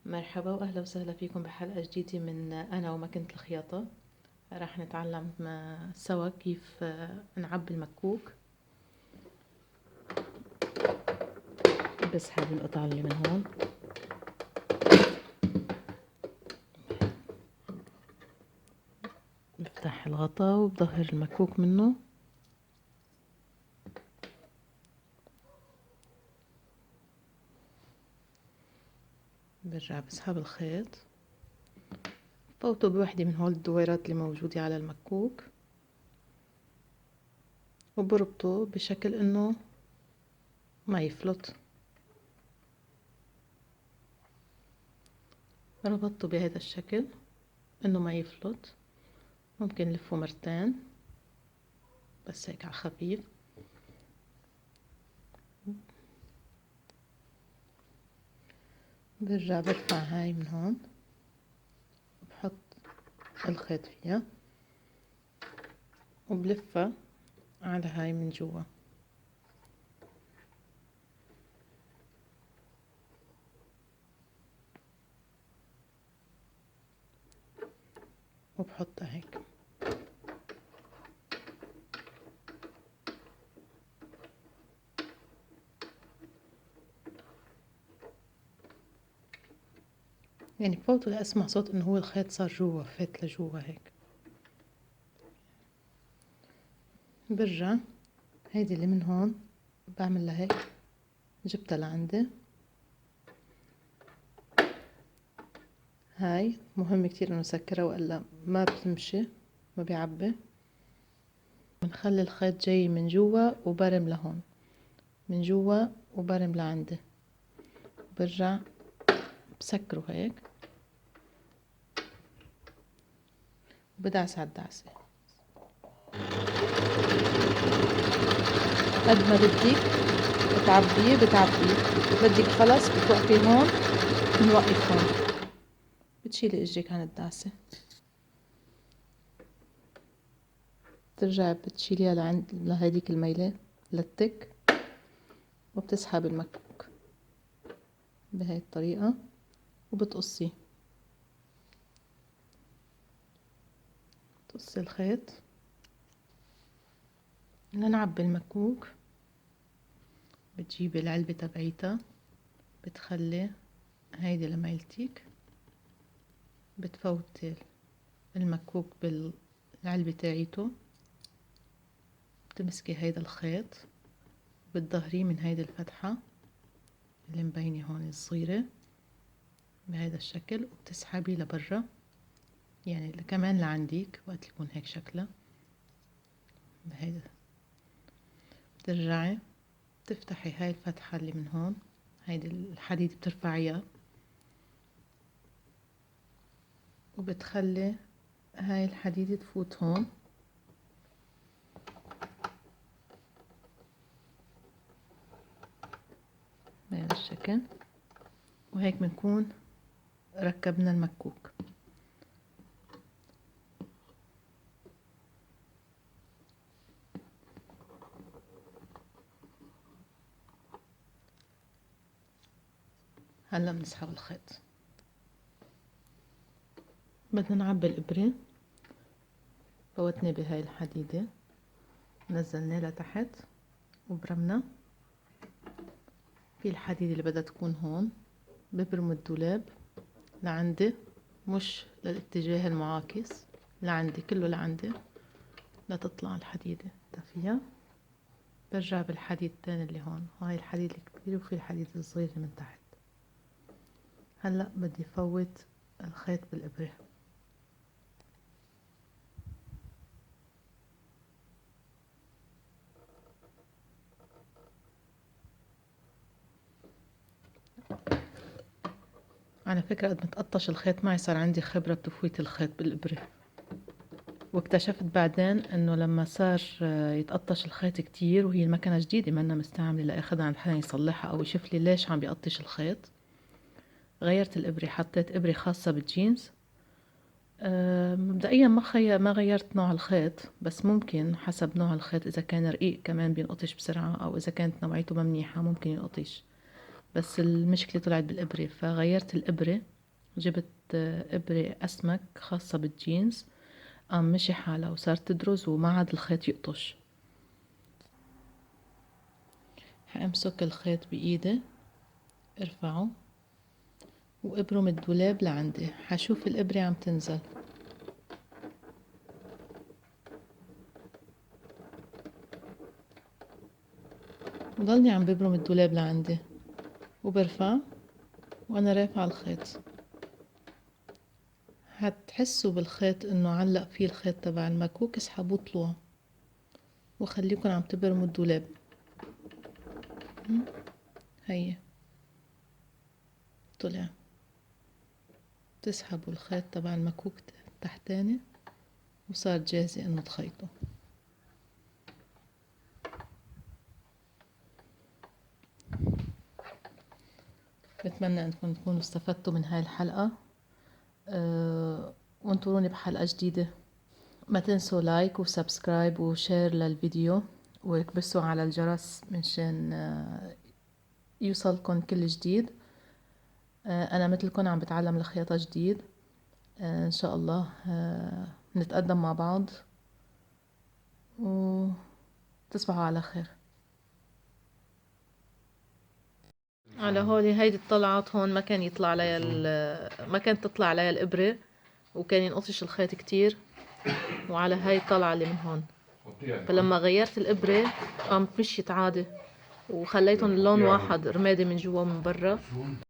مرحبا واهلا وسهلا فيكم بحلقة جديدة من انا وماكينة الخياطة. راح نتعلم سوا كيف نعبي المكوك. بسحب القطعة اللي من هون، بفتح الغطا وبظهر المكوك منه، برجع بسحب الخيط فوته بوحدة من هول الدويرات اللي موجودة على المكوك، وبربطه بشكل انه ما يفلت. ربطته بهذا الشكل انه ما يفلت. ممكن لفه مرتين بس هيك على خفيف. برجع برفع هاي من هون، بحط الخيط فيها وبلفها على هاي من جوا، وبحطها هيك. يعني بفوت لأسمع صوت انه هو الخيط صار جوا، فات لجوا هيك. برجع هيدي اللي من هون بعمل لها هيك، جبتها لعندي. هاي مهم كتير انه نسكرها والا ما بتمشي، ما بيعبي. بنخلي الخيط جاي من جوا وبرم لهون، من جوا وبرم لعندي. برجع بسكره هيك وبدعس على الدعسة قد ما بدك بتعبيه بدك خلص بتوقفي هون، بنوقف هون. بتشيلي اجرك عن الدعسة، بترجعي بتشيليها لعند لهيديك الميلة للتك، وبتسحب المكوك بهاي الطريقة وبتقصيه. تقصي الخيط لنعبي المكوك. بتجيبي العلبة تبعيتها، بتخلي هيدي لميلتك، بتفوتي المكوك بالعلبة تاعيته، بتمسكي هيدا الخيط بتظهريه من هيدي الفتحة اللي مبينة هون الصغيرة بهيدا الشكل، وبتسحبيه لبرا، يعني كمان لعنديك وقت يكون هيك شكله بهيدا. بترجعي بتفتحي هاي الفتحة اللي من هون، هيدي الحديد بترفعيها وبتخلي هاي الحديدة تفوت هون بهذا الشكل، وهيك بنكون ركبنا المكوك. هلا بنسحب الخيط، بدنا نعبي الإبرة. فوتنا بهاي الحديدة، نزلنا لتحت وبرمنا في الحديدة اللي بدها تكون هون. ببرم الدولاب لعندي، مش للاتجاه المعاكس، لعندي كله لعندي لتطلع الحديدة فيها. برجع بالحديد التاني اللي هون، هاي الحديد الكبير وفي الحديد الصغير من تحت. هلا بدي فوت الخيط بالإبرة. على فكرة قد ما تقطش الخيط معي صار عندي خبرة بتفويت الخيط بالإبرة، واكتشفت بعدين انه لما صار يتقطش الخيط كتير وهي المكنة جديدة منا مستعملة لاخدها عند حدا يصلحها او يشوف لي ليش عم بيقطش الخيط، غيرت الإبرة، حطيت إبرة خاصة بالجينز. مبدئيا ما غيرت نوع الخيط، بس ممكن حسب نوع الخيط اذا كان رقيق كمان بينقطش بسرعة، او اذا كانت نوعيته ما منيحة ممكن ينقطش. بس المشكلة طلعت بالإبرة، فغيرت الإبرة جبت إبرة أسمك خاصة بالجينز، قام مشي حالها وصارت تدرز وما عاد الخيط يقطش. حأمسك الخيط بإيدي، ارفعه وإبره من الدولاب لعندي، حشوف الإبرة عم تنزل. وضلني عم ببره من الدولاب لعندي وبرفع وأنا رافعة الخيط. هتحسوا بالخيط إنه علق فيه الخيط تبع المكوك، اسحبوه طلوع وخليكن عم تبرموا الدولاب. هيا طلع، تسحبوا الخيط تبع المكوك تحتاني وصار جاهزة إنه تخيطوا. بتمنى انكم تكونوا استفدتوا من هاي الحلقة، وانطروني بحلقة جديدة. ما تنسوا لايك وسبسكرايب وشير للفيديو، واكبسوا على الجرس منشان يوصلكن كل جديد. انا مثلكن عم بتعلم الخياطة جديد. ان شاء الله نتقدم مع بعض، وتصبحوا على خير. على هولي هيدي طلعت هون، ما كان يطلع عليها ما كانت تطلع عليها الإبرة، وكان ينقطش الخيط كتير. وعلى هاي الطلعة اللي من هون، فلما غيرت الإبرة قامت مشيت عادي، وخليتهم اللون واحد، رمادي من جوا ومن برا.